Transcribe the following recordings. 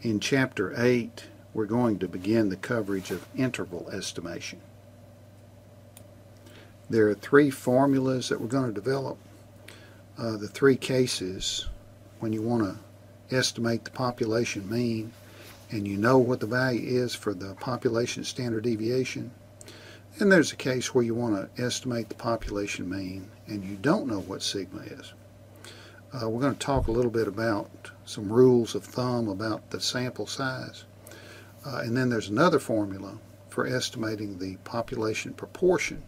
In Chapter 8, we're going to begin the coverage of interval estimation. There are three formulas that we're going to develop. The three cases when you want to estimate the population mean and you know what the value is for the population standard deviation. And there's a case where you want to estimate the population mean and you don't know what sigma is. We're going to talk a little bit about some rules of thumb about the sample size. And then there's another formula for estimating the population proportion.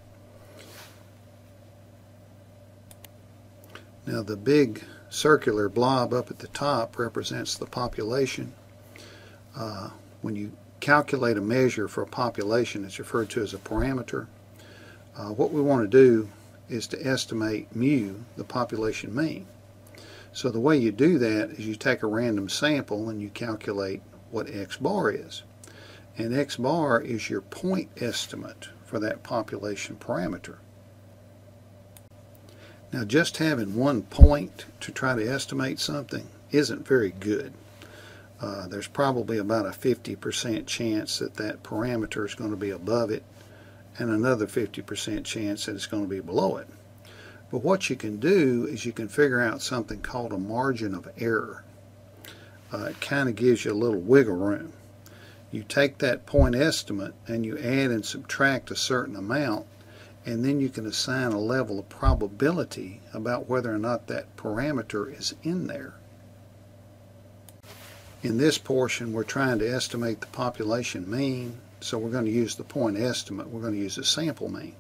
Now the big circular blob up at the top represents the population. When you calculate a measure for a population, it's referred to as a parameter. What we want to do is to estimate mu, the population mean. So the way you do that is you take a random sample and you calculate what x bar is. And x bar is your point estimate for that population parameter. Now just having one point to try to estimate something isn't very good. There's probably about a 50% chance that that parameter is going to be above it and another 50% chance that it's going to be below it. But what you can do is you can figure out something called a margin of error. It kind of gives you a little wiggle room. You take that point estimate and you add and subtract a certain amount, and then you can assign a level of probability about whether or not that parameter is in there. In this portion, we're trying to estimate the population mean, so we're going to use the point estimate. We're going to use a sample mean.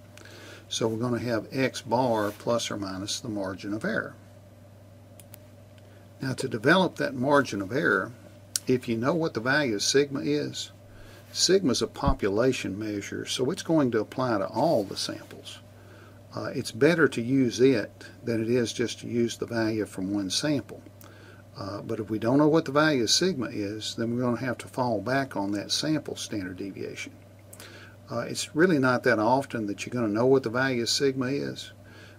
So we're going to have x bar plus or minus the margin of error. Now to develop that margin of error, if you know what the value of sigma is a population measure, so it's going to apply to all the samples. It's better to use it than it is just to use the value from one sample. But if we don't know what the value of sigma is, then we're going to have to fall back on that sample standard deviation. It's really not that often that you're going to know what the value of sigma is,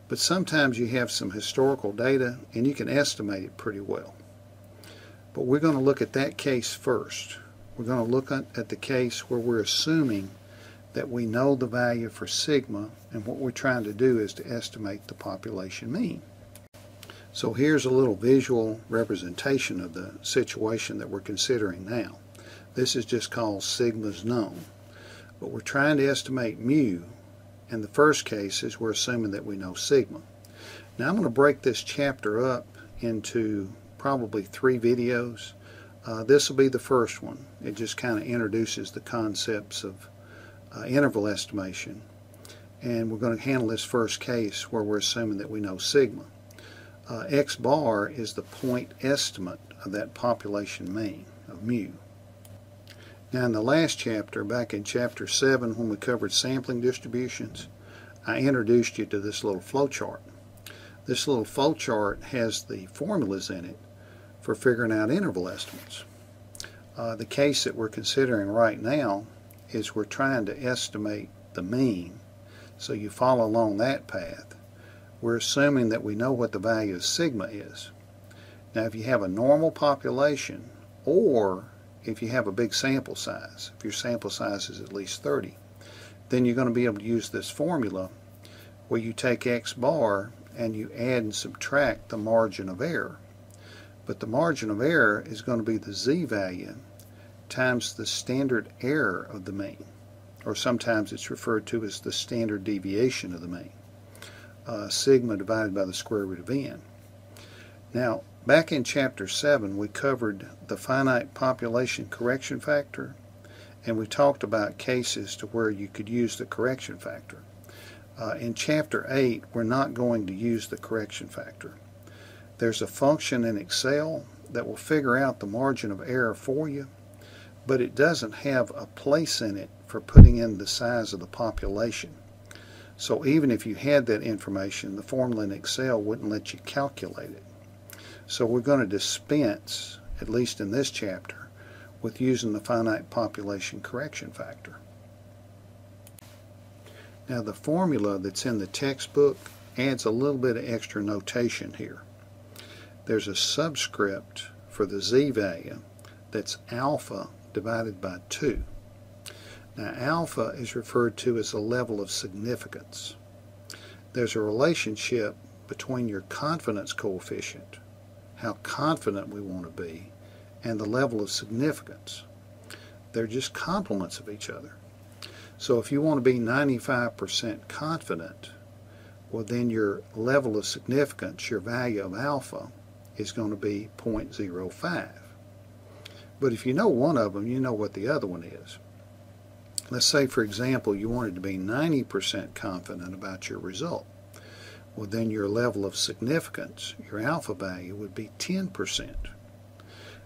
but sometimes you have some historical data and you can estimate it pretty well. But we're going to look at that case first. We're going to look at the case where we're assuming that we know the value for sigma, and what we're trying to do is to estimate the population mean. So here's a little visual representation of the situation that we're considering now. This is just called sigma's known. But we're trying to estimate mu, and the first case is we're assuming that we know sigma. Now I'm going to break this chapter up into probably 3 videos. This will be the first one. It just kind of introduces the concepts of interval estimation. And we're going to handle this first case where we're assuming that we know sigma. X bar is the point estimate of that population mean, of mu. Now in the last chapter, back in chapter 7 when we covered sampling distributions, I introduced you to this little flowchart. This little flowchart has the formulas in it for figuring out interval estimates. The case that we're considering right now is we're trying to estimate the mean, so you follow along that path. We're assuming that we know what the value of sigma is. Now if you have a normal population, or if you have a big sample size, if your sample size is at least 30, then you're going to be able to use this formula where you take x bar and you add and subtract the margin of error. But the margin of error is going to be the z value times the standard error of the mean, or sometimes it's referred to as the standard deviation of the mean. Sigma divided by the square root of n. Now back in chapter 7 we covered the finite population correction factor, and we talked about cases to where you could use the correction factor. In chapter 8 we're not going to use the correction factor. There's a function in Excel that will figure out the margin of error for you, but it doesn't have a place in it for putting in the size of the population. So even if you had that information, the formula in Excel wouldn't let you calculate it. So we're going to dispense, at least in this chapter, with using the finite population correction factor. Now the formula that's in the textbook adds a little bit of extra notation here. There's a subscript for the z value that's alpha divided by 2. Now alpha is referred to as the level of significance. There's a relationship between your confidence coefficient, how confident we want to be, and the level of significance. They're just complements of each other. So if you want to be 95% confident, well then your level of significance, your value of alpha, is going to be 0.05. But if you know one of them, you know what the other one is. Let's say, for example, you wanted to be 90% confident about your result. Well, then your level of significance, your alpha value, would be 10%.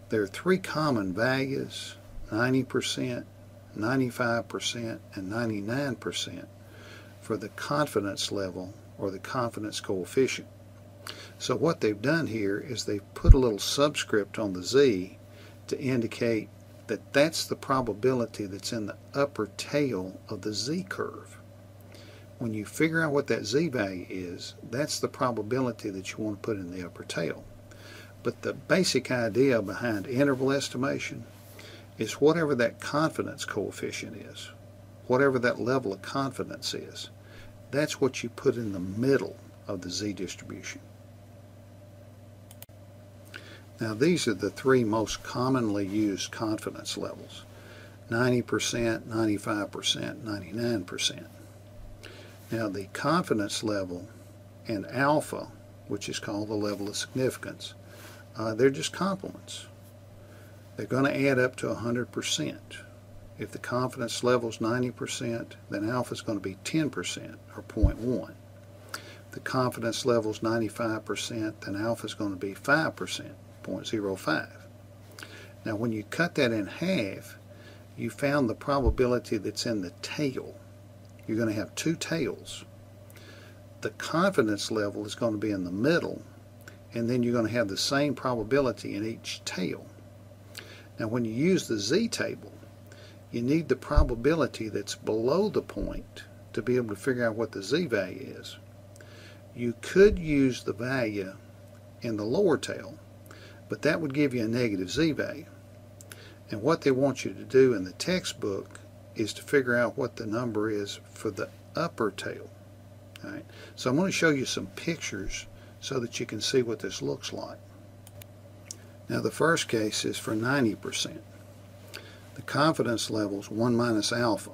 There are 3 common values, 90%, 95%, and 99% for the confidence level or the confidence coefficient. So what they've done here is they've put a little subscript on the Z to indicate that that's the probability that's in the upper tail of the Z curve. When you figure out what that Z value is, that's the probability that you want to put in the upper tail. But the basic idea behind interval estimation is whatever that confidence coefficient is, whatever that level of confidence is, that's what you put in the middle of the Z distribution. Now these are the 3 most commonly used confidence levels: 90%, 95%, 99%. Now the confidence level and alpha, which is called the level of significance, they're just complements. They're going to add up to 100%. If the confidence level is 90%, then alpha is going to be 10%, or 0.1. If the confidence level is 95%, then alpha is going to be 5%, 0.05. Now when you cut that in half, you found the probability that's in the tail. You're going to have 2 tails. The confidence level is going to be in the middle, and then you're going to have the same probability in each tail. Now when you use the Z table, you need the probability that's below the point to be able to figure out what the Z value is. You could use the value in the lower tail, but that would give you a negative Z value. And what they want you to do in the textbook is to figure out what the number is for the upper tail. All right? So I'm going to show you some pictures so that you can see what this looks like. Now the first case is for 90%. The confidence level is 1 minus alpha.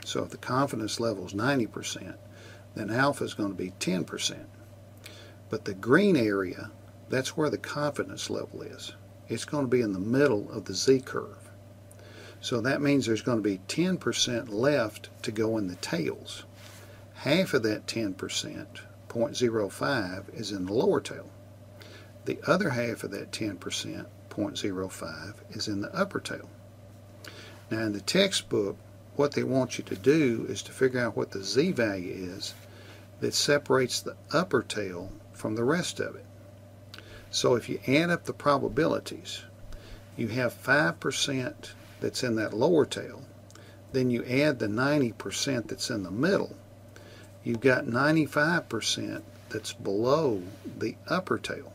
So if the confidence level is 90%, then alpha is going to be 10%. But the green area, that's where the confidence level is. It's going to be in the middle of the Z curve. So that means there's going to be 10% left to go in the tails. Half of that 10%, 0.05, is in the lower tail. The other half of that 10%, 0.05, is in the upper tail. Now in the textbook, what they want you to do is to figure out what the Z value is that separates the upper tail from the rest of it. So if you add up the probabilities, you have 5% that's in that lower tail, then you add the 90% that's in the middle, you've got 95% that's below the upper tail.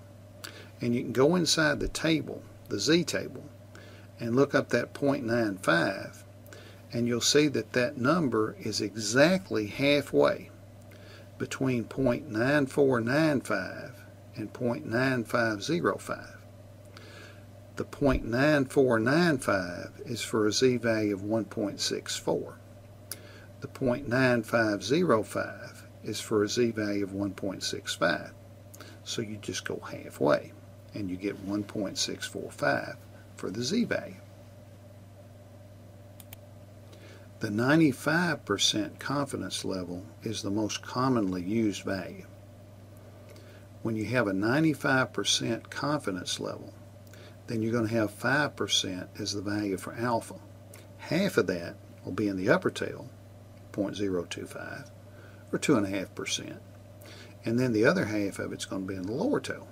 And you can go inside the table, the Z table, and look up that 0.95, and you'll see that that number is exactly halfway between 0.9495 and 0.9505. The 0.9495 is for a Z value of 1.64. The 0.9505 is for a Z value of 1.65. So you just go halfway and you get 1.645 for the Z value. The 95% confidence level is the most commonly used value. When you have a 95% confidence level, then you're going to have 5% as the value for alpha. Half of that will be in the upper tail, 0.025, or 2.5%. And then the other half of it's going to be in the lower tail.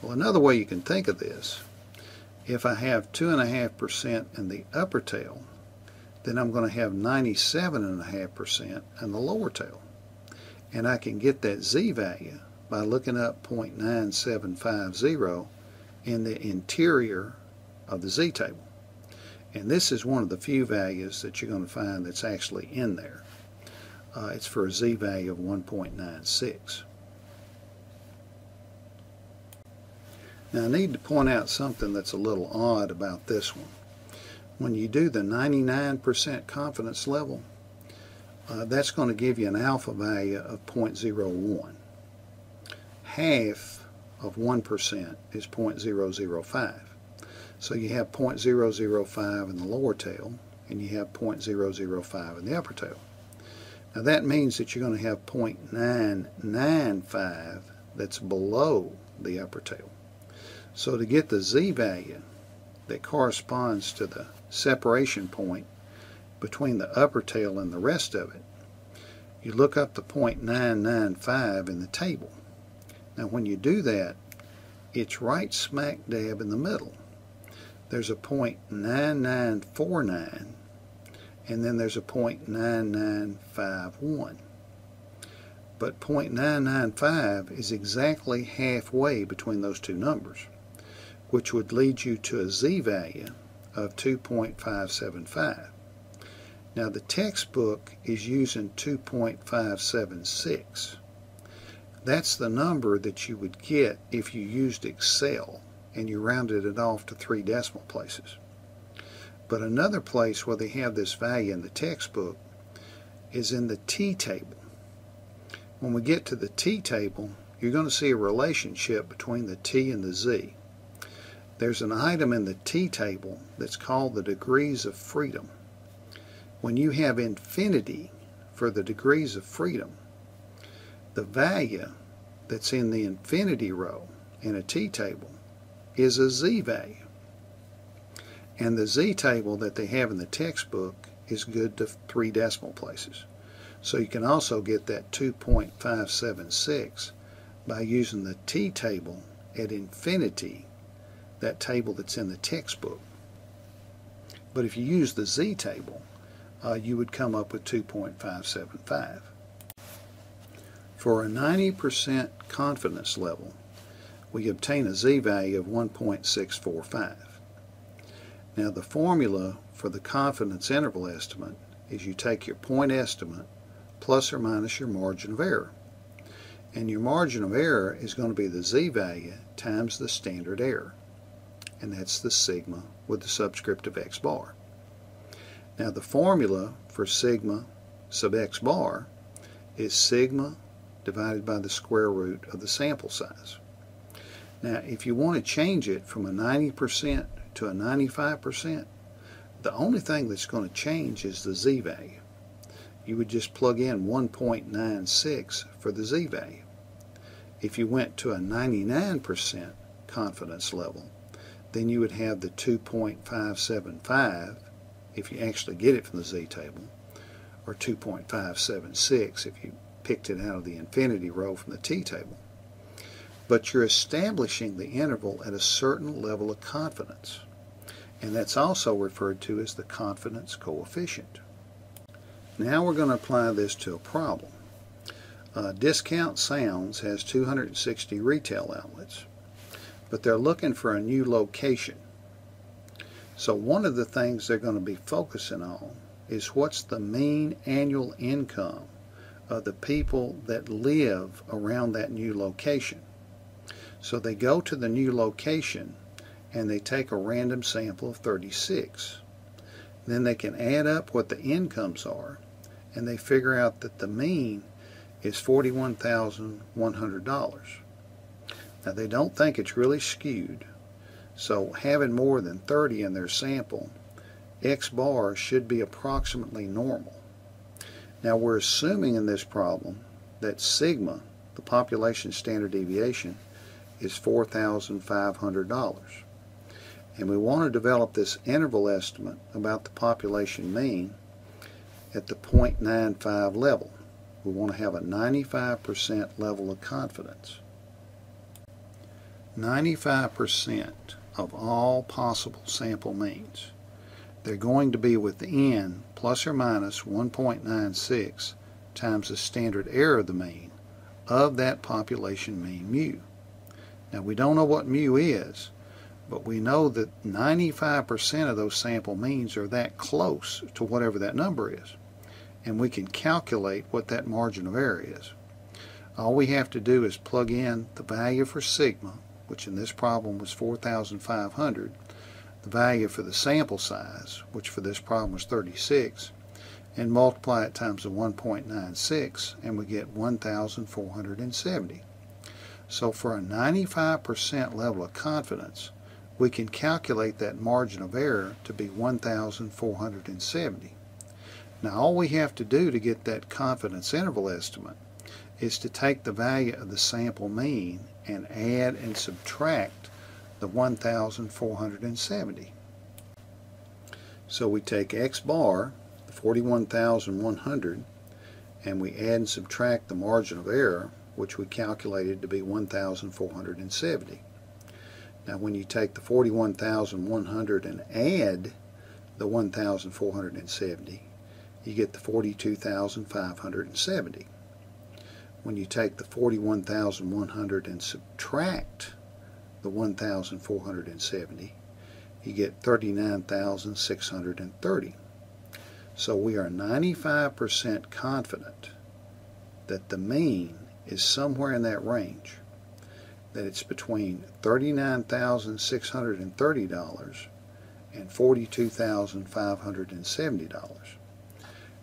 Well, another way you can think of this, if I have 2.5% in the upper tail, then I'm going to have 97.5% in the lower tail. And I can get that Z value by looking up 0.9750 in the interior of the z-table. And this is one of the few values that you're going to find that's actually in there. It's for a z-value of 1.96. Now I need to point out something that's a little odd about this one. When you do the 99% confidence level, that's going to give you an alpha value of 0.01. Half of 1% is 0.005. So you have 0.005 in the lower tail, and you have 0.005 in the upper tail. Now that means that you're going to have 0.995 that's below the upper tail. So to get the z-value that corresponds to the separation point between the upper tail and the rest of it, you look up the 0.995 in the table. Now when you do that, it's right smack dab in the middle. There's a 0.9949, and then there's a 0.9951. But 0.995 is exactly halfway between those two numbers, which would lead you to a z-value of 2.575. Now the textbook is using 2.576. That's the number that you would get if you used Excel and you rounded it off to 3 decimal places. But another place where they have this value in the textbook is in the t-table. When we get to the t-table, you're going to see a relationship between the t and the z. There's an item in the t-table that's called the degrees of freedom. When you have infinity for the degrees of freedom, the value that's in the infinity row in a t-table is a z-value. And the z-table that they have in the textbook is good to 3 decimal places. So you can also get that 2.576 by using the t-table at infinity, that table that's in the textbook. But if you use the z-table, you would come up with 2.575. For a 90% confidence level, we obtain a z-value of 1.645. Now the formula for the confidence interval estimate is you take your point estimate plus or minus your margin of error. And your margin of error is going to be the z-value times the standard error. And that's the sigma with the subscript of x bar. Now the formula for sigma sub x bar is sigma divided by the square root of the sample size. Now if you want to change it from a 90% to a 95%, the only thing that's going to change is the z-value. You would just plug in 1.96 for the z-value. If you went to a 99% confidence level, then you would have the 2.575 if you actually get it from the z-table, or 2.576 if you picked it out of the infinity row from the t-table. But you're establishing the interval at a certain level of confidence, and that's also referred to as the confidence coefficient. Now we're going to apply this to a problem. Discount Sounds has 260 retail outlets, but they're looking for a new location. So one of the things they're going to be focusing on is what's the mean annual income of the people that live around that new location. So they go to the new location and they take a random sample of 36. Then they can add up what the incomes are, and they figure out that the mean is $41,100. Now they don't think it's really skewed, so having more than 30 in their sample, x bar should be approximately normal. Now we're assuming in this problem that sigma, the population standard deviation, is $4,500. And we want to develop this interval estimate about the population mean at the 0.95 level. We want to have a 95% level of confidence. 95% of all possible sample means. They're going to be within plus or minus 1.96 times the standard error of the mean of that population mean mu. Now we don't know what mu is, But we know that 95% of those sample means are that close to whatever that number is. And we can calculate what that margin of error is. All we have to do is plug in the value for sigma, which in this problem was 4,500, the value for the sample size, which for this problem was 36, and multiply it times the 1.96, and we get 1,470. So for a 95% level of confidence, we can calculate that margin of error to be 1,470. Now all we have to do to get that confidence interval estimate is to take the value of the sample mean and add and subtract the 1,470. So we take x bar, the 41,100, and we add and subtract the margin of error, which we calculated to be 1,470. Now when you take the 41,100 and add the 1,470, you get the 42,570. When you take the 41,100 and subtract the 1,470, you get 39,630. So we are 95% confident that the mean is somewhere in that range, that it's between $39,630 and $42,570.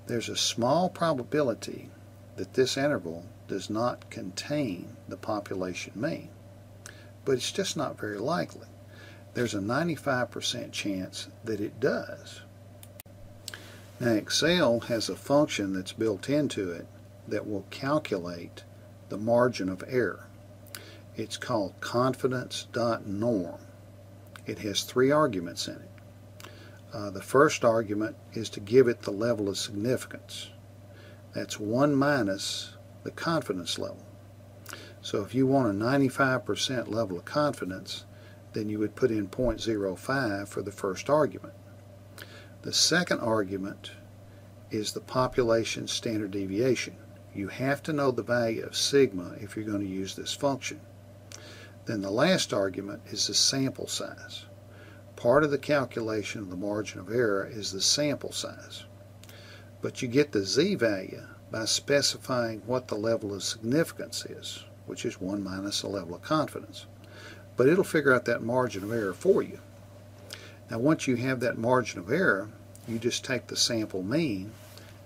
There's a small probability that this interval does not contain the population mean, but it's just not very likely. There's a 95% chance that it does. Now Excel has a function that's built into it that will calculate the margin of error. It's called confidence.norm. It has 3 arguments in it. The first argument is to give it the level of significance. That's 1 minus the confidence level. So if you want a 95% level of confidence, then you would put in 0.05 for the first argument. The second argument is the population standard deviation. You have to know the value of sigma if you're going to use this function. Then the last argument is the sample size. Part of the calculation of the margin of error is the sample size. But you get the z-value by specifying what the level of significance is, which is 1 minus the level of confidence. But it'll figure out that margin of error for you. Now once you have that margin of error, you just take the sample mean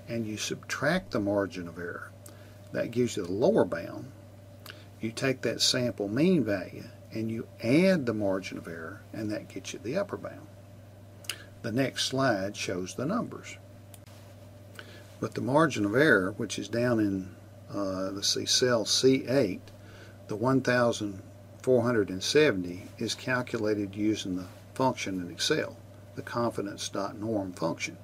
and you subtract the margin of error. That gives you the lower bound. You take that sample mean value and you add the margin of error, and that gets you the upper bound. The next slide shows the numbers. But the margin of error, which is down in cell C8, the 1,470 is calculated using the function in Excel, the confidence.norm function.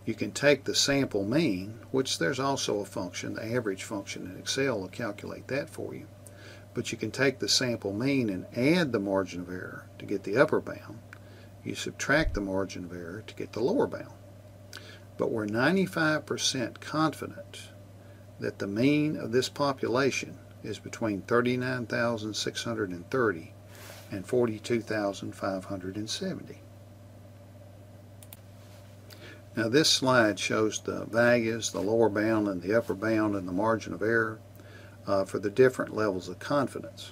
You can take the sample mean, which there's also a function, the average function in Excel will calculate that for you. But you can take the sample mean and add the margin of error to get the upper bound. You subtract the margin of error to get the lower bound. But we're 95% confident that the mean of this population is between 39,630 and 42,570. Now this slide shows the values, the lower bound and the upper bound and the margin of error for the different levels of confidence.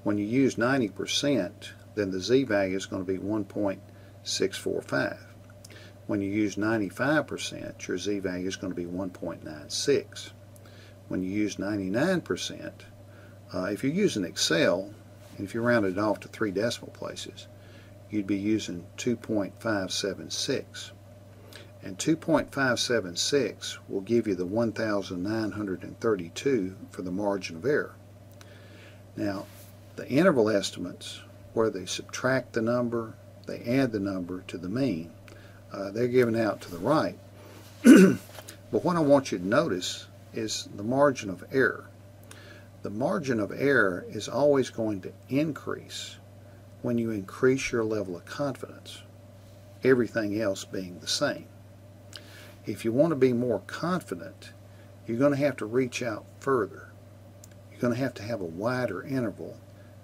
When you use 90%, then the z-value is going to be 1.645. When you use 95%, your z-value is going to be 1.96. When you use 99%, if you're using Excel, and if you rounded it off to 3 decimal places, you'd be using 2.576. And 2.576 will give you the 1,932 for the margin of error. Now, the interval estimates, where they subtract the number, they add the number to the mean, they're given out to the right. But what I want you to notice is the margin of error. The margin of error is always going to increase when you increase your level of confidence, everything else being the same. If you want to be more confident, you're going to have to reach out further. You're going to have a wider interval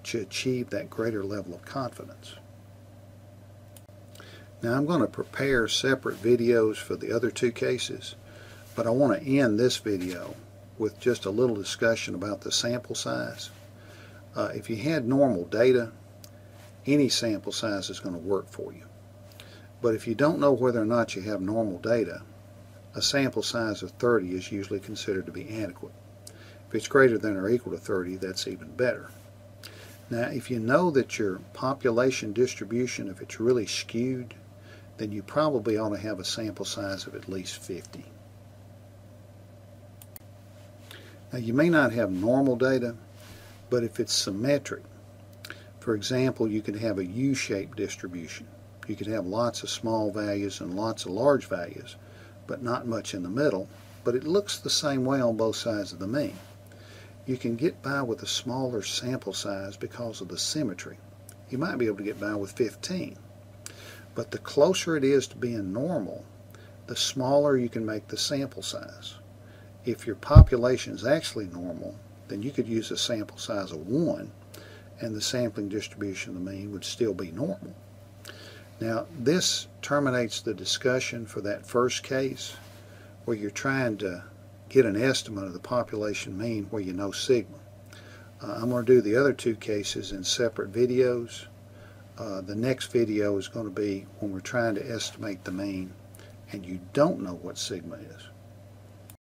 to achieve that greater level of confidence. Now I'm going to prepare separate videos for the other two cases, but I want to end this video with just a little discussion about the sample size. If you had normal data, any sample size is going to work for you. But if you don't know whether or not you have normal data, a sample size of 30 is usually considered to be adequate. If it's greater than or equal to 30, that's even better. Now, if you know that your population distribution, if it's really skewed, then you probably ought to have a sample size of at least 50. Now, you may not have normal data, but if it's symmetric, for example, you could have a U-shaped distribution. You could have lots of small values and lots of large values, but not much in the middle, but it looks the same way on both sides of the mean. You can get by with a smaller sample size because of the symmetry. You might be able to get by with 15. But the closer it is to being normal, the smaller you can make the sample size. If your population is actually normal, then you could use a sample size of 1, and the sampling distribution of the mean would still be normal. Now, this terminates the discussion for that first case where you're trying to get an estimate of the population mean where you know sigma. I'm going to do the other two cases in separate videos. The next video is going to be when we're trying to estimate the mean and you don't know what sigma is.